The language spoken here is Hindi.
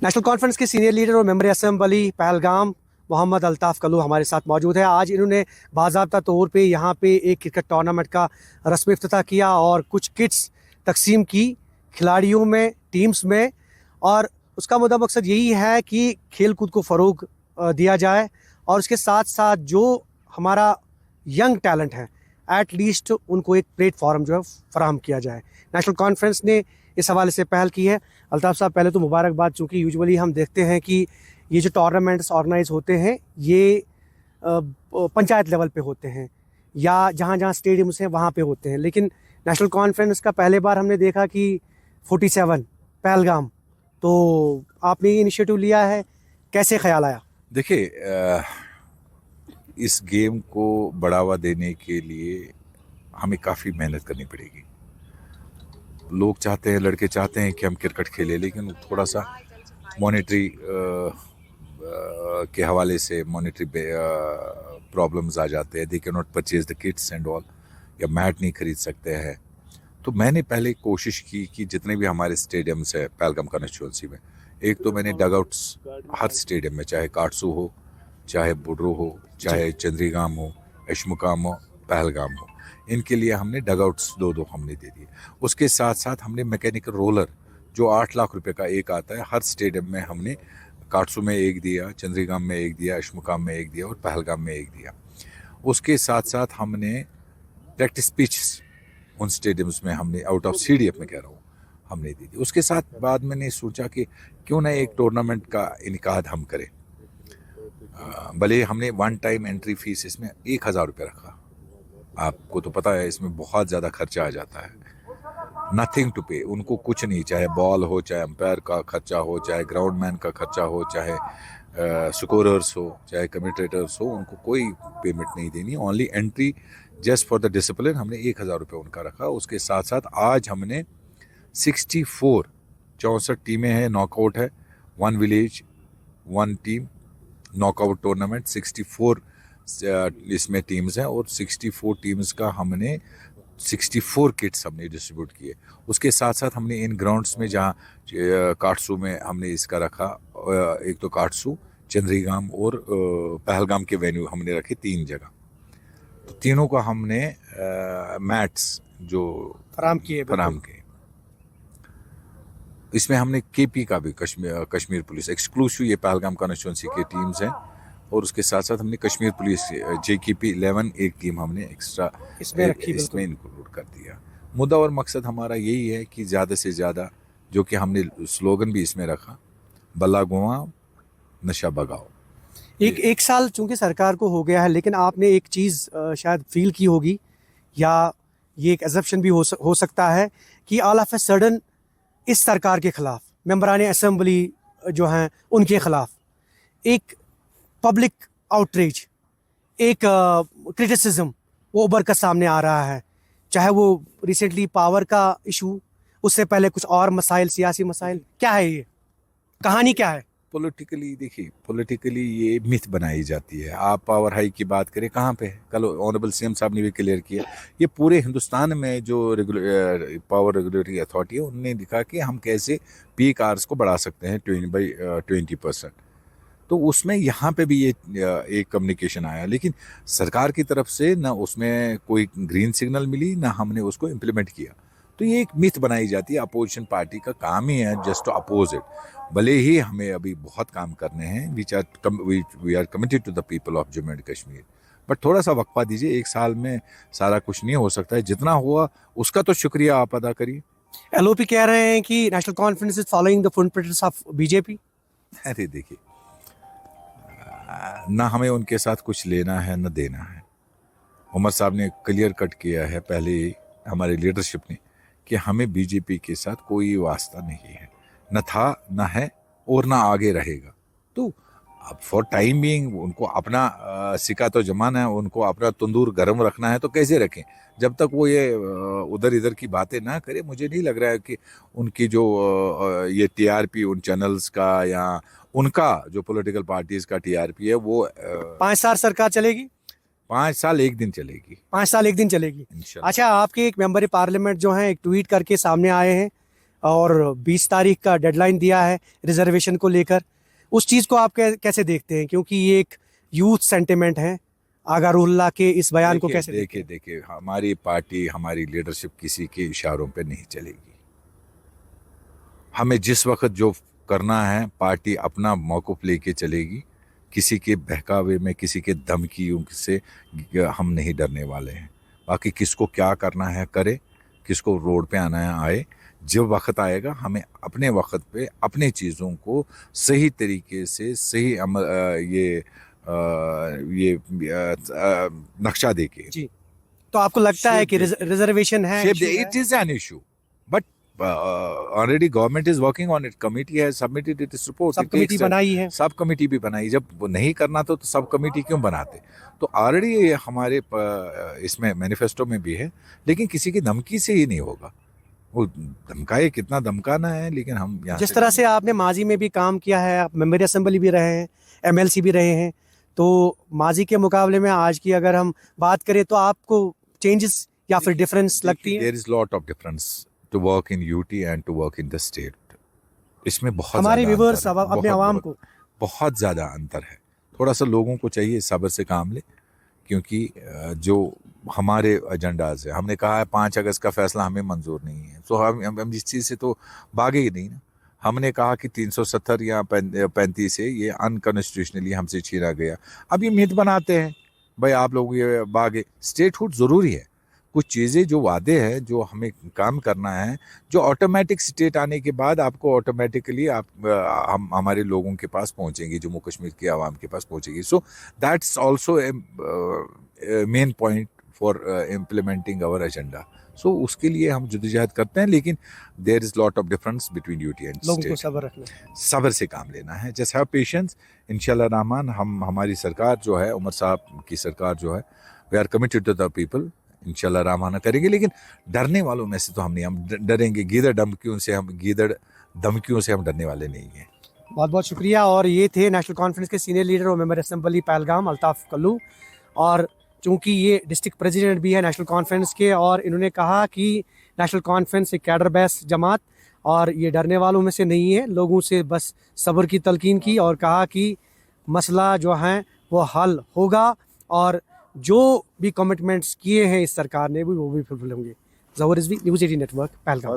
नेशनल कॉन्फ्रेंस के सीनियर लीडर और मेंबर असेंबली पहलगाम मोहम्मद अल्ताफ़ कल्लू हमारे साथ मौजूद है। आज इन्होंने बाज़ाब्ता तौर पे यहाँ पे एक क्रिकेट टूर्नामेंट का रस्मी इफ्तिताह किया और कुछ किट्स तकसीम की खिलाड़ियों में, टीम्स में। और उसका मुद्दा मकसद यही है कि खेल कूद को फ़रोग दिया जाए और उसके साथ साथ जो हमारा यंग टैलेंट है एट लीस्ट उनको एक प्लेटफॉर्म जो है फराहम किया जाए। नेशनल कॉन्फ्रेंस ने इस हवाले से पहल की है। अल्ताफ़ साहब, पहले तो मुबारकबाद, चूँकि यूजुअली हम देखते हैं कि ये जो टूर्नामेंट्स ऑर्गेनाइज होते हैं ये पंचायत लेवल पे होते हैं या जहाँ जहाँ स्टेडियम्स हैं वहाँ पे होते हैं, लेकिन नेशनल कॉन्फ्रेंस का पहले बार हमने देखा कि 47 पहलगाम, तो आपने ये इनिशिएटिव लिया है, कैसे ख्याल आया? देखिए, इस गेम को बढ़ावा देने के लिए हमें काफ़ी मेहनत करनी पड़ेगी। लोग चाहते हैं, लड़के चाहते हैं कि हम क्रिकेट खेलें, लेकिन थोड़ा सा मॉनेटरी के हवाले से मॉनेटरी प्रॉब्लम्स आ जाते हैं। They can not purchase the Kitts and all, या मैट नहीं खरीद सकते हैं। तो मैंने पहले कोशिश की कि जितने भी हमारे स्टेडियम्स है पहलगाम कॉन्स्टिट्यूंसी में, एक तो मैंने डगआउट्स हर स्टेडियम में, चाहे काटसू हो, चाहे बुड्रू हो, चाहे चंद्रीगाम हो, अशमुकाम हो, पहलगाम हो, इनके लिए हमने डगआउट्स दो हमने दे दिए। उसके साथ साथ हमने मैकेनिकल रोलर जो 8 लाख रुपए का एक आता है, हर स्टेडियम में हमने काटसू में एक दिया, चंद्रीगाम में एक दिया, अशमुकाम में एक दिया और पहलगाम में एक दिया। उसके साथ साथ हमने प्रैक्टिस पिच उन स्टेडियम्स में हमने आउट ऑफ CDF में कह रहा हूँ हमने दी थी। उसके साथ बाद मैंने सोचा कि क्यों ना एक टूर्नामेंट का इनकाद हम करें। भले हमने वन टाइम एंट्री फीस इसमें 1000 रुपये रखा। आपको तो पता है इसमें बहुत ज़्यादा खर्चा आ जाता है। नथिंग टू पे, उनको कुछ नहीं, चाहे बॉल हो, चाहे अंपायर का खर्चा हो, चाहे ग्राउंड मैन का खर्चा हो, चाहे स्कोरर्स हो, चाहे कमेंटेटर्स हो, उनको कोई पेमेंट नहीं देनी। Only entry just for the discipline हमने 1000 रुपये उनका रखा। उसके साथ साथ आज हमने 64 टीमें हैं, नॉकआउट है, 1 विलेज 1 टीम नॉकआउट टूर्नामेंट, 64 इसमें टीम्स हैं और 64 टीम्स का हमने 64 किट्स हमने डिस्ट्रीब्यूट किए। उसके साथ साथ हमने इन ग्राउंड्स में जहाँ काटसू में हमने इसका रखा, एक तो काटसू, चंद्रीगाम और पहलगाम के वेन्यू हमने रखे 3 जगह। तो तीनों का हमने मैट्स जो फराम किए। इसमें हमने KP का भी, कश्मीर पुलिस एक्सक्लूसिव, ये पहलगाम कॉन्स्टिट्यूंसी की टीम्स हैं, और उसके साथ साथ हमने कश्मीर पुलिस JKP 11 एक टीम हमने एक्स्ट्रा इसमें इंक्लूड कर दिया। मुद्दा और मकसद हमारा यही है कि ज़्यादा से ज़्यादा, जो कि हमने स्लोगन भी इसमें रखा, बल्ला गुआ नशा भगाओ। एक साल चूंकि सरकार को हो गया है, लेकिन आपने एक चीज़ शायद फील की होगी, या ये एक एजम्पशन भी हो सकता है कि ऑल ऑफ ए सडन इस सरकार के खिलाफ, मेंबरान असेंबली जो हैं उनके खिलाफ एक पब्लिक आउटरीच, एक क्रिटिसिज्म वो उभर कर सामने आ रहा है। चाहे वो रिसेंटली पावर का इशू, उससे पहले कुछ और मसाइल, सियासी मसाइल। क्या है ये कहानी, क्या है? पॉलिटिकली, देखिए, पॉलिटिकली ये मिथ बनाई जाती है। आप पावर हाई की बात करें, कहाँ पे है? कल ऑनरेबल CM साहब ने भी क्लियर किया, ये पूरे हिंदुस्तान में जो पावर रेगुलेटरी अथॉरिटी है उनने दिखा कि हम कैसे पीक आवर्स को बढ़ा सकते हैं 20% तो उसमें यहाँ पे भी ये एक कम्युनिकेशन आया, लेकिन सरकार की तरफ से ना उसमें कोई ग्रीन सिग्नल मिली, ना हमने उसको इम्प्लीमेंट किया। तो ये एक मिथ बनाई जाती है। अपोजिशन पार्टी का काम ही है जस्ट टू अपोज इट। भले ही हमें अभी बहुत काम करने हैं, we are committed to the people of Jammu and Kashmir, but थोड़ा सा वक्फा दीजिए। एक साल में सारा कुछ नहीं हो सकता है। जितना हुआ उसका तो शुक्रिया आप अदा करिए। LOP कह रहे हैं कि national conference is following the footprints of BJP। अरे देखिए, ना हमें उनके साथ कुछ लेना है ना देना है। उमर साहब ने क्लियर कट किया है पहले ही, हमारी लीडरशिप ने, कि हमें BJP के साथ कोई वास्ता नहीं है, न था, न है और ना आगे रहेगा। तो अब फॉर टाइम बीइंग उनको अपना सिक्का तो जमाना है, उनको अपना तंदूर गर्म रखना है, तो कैसे रखें? जब तक वो ये उधर इधर की बातें ना करे, मुझे नहीं लग रहा है कि उनकी जो ये TRP उन चैनल्स का या उनका जो पॉलिटिकल पार्टीज का TRP है वो 5 साल सरकार चलेगी, 5 साल एक दिन चलेगी। 5 साल एक दिन चलेगी। इंशाल्लाह। अच्छा, आपके एक मेंबर पार्लियामेंट जो हैं एक ट्वीट करके सामने आए हैं, और 20 तारीख का डेडलाइन दिया है रिजर्वेशन को लेकर। उस चीज़ को आप कैसे देखते हैं, क्योंकि ये एक यूथ सेंटिमेंट है। आगा रुल्ला के इस बयान को कैसे देखते हैं? देखिए हमारी पार्टी, हमारी लीडरशिप किसी के इशारों पे नहीं चलेगी। हमें जिस वक्त जो करना है पार्टी अपना मौक़िफ़ लेके चलेगी। किसी के बहकावे में, किसी के धमकियों से हम नहीं डरने वाले हैं। बाकी किसको क्या करना है करे, किसको रोड पे आना है आए। जब वक्त आएगा हमें अपने वक्त पे अपने चीज़ों को सही तरीके से सही नक्शा देके। जी, तो आपको लगता है कि रिजर्वेशन है? It is an issue, but already government is working on it. Committee has submitted its report. Sub committee बनाई है। सब कमेटी भी बनाई। जब वो नहीं करना तो सब कमेटी क्यों बनाते? तो ऑलरेडी हमारे इसमें मैनिफेस्टो में भी है, लेकिन किसी की धमकी से ही नहीं होगा। वो धमकाए कितना धमकाना है, लेकिन हम यहाँ जिस तरह से आपने माजी में भी काम किया है, आप मेंबर असेंबली भी रहे हैं, एमएलसी भी रहे हैं, तो माजी के मुकाबले में आज की अगर हम बात करें तो आपको चेंजेस या फिर डिफरेंस लगती है? There is lot of difference to work in UT and to work in the state. इसमें बहुत हमारे व्यूअर्स अपने आवाम को बहुत ज़्यादा अंतर है। थोड़ा सा लोगों को चाहिए सब्र से काम ले, क्योंकि जो हमारे एजेंडाज है, हमने कहा है 5 अगस्त का फैसला हमें मंजूर नहीं है, तो हम इस चीज़ से तो भागे ही नहीं ना। हमने कहा कि 370 या 35 है ये अनकॉन्स्टिट्यूशनली हमसे छीना गया। अब ये मिथ बनाते हैं भाई आप लोग ये भागे। स्टेटहुड ज़रूरी है। कुछ चीज़ें जो वादे हैं, जो हमें काम करना है, जो ऑटोमेटिक स्टेट आने के बाद आपको ऑटोमेटिकली हम हमारे लोगों के पास पहुंचेंगे, जम्मू कश्मीर के आवाम के पास पहुंचेगी। So that's also main point for implementing our agenda. So उसके लिए हम जद्दोजहद करते हैं, लेकिन there is lot of difference between UT and लोगों को स्टेट। सब्र रखना, सब्र से काम लेना है। Just have patience. इंशाल्लाह रहमान हमारी सरकार जो है, उमर साहब की सरकार जो है, we are committed to the people. इंशाल्लाह रहमान करेंगे, लेकिन डरने वालों में से तो हम नहीं। हम डरेंगे गीदड़ धमकियों से हम डरने वाले नहीं हैं। बहुत बहुत शुक्रिया। और ये थे नेशनल कॉन्फ्रेंस के सीनियर लीडर और मेंबर असेंबली पहलगाम अल्ताफ़ कल्लू। और चूँकि ये डिस्ट्रिक्ट प्रेसिडेंट भी है नेशनल कॉन्फ्रेंस के, और इन्होंने कहा कि नेशनल कॉन्फ्रेंस एक कैडर बेस जमात और ये डरने वालों में से नहीं है। लोगों से बस सब्र की तलकीन की और कहा कि मसला जो है वो हल होगा, और जो भी कमिटमेंट्स किए हैं इस सरकार ने भी वो भी फुलफिल होंगे। ज़हूर रिजवी, न्यूज़ 18 नेटवर्क, पहलगाम।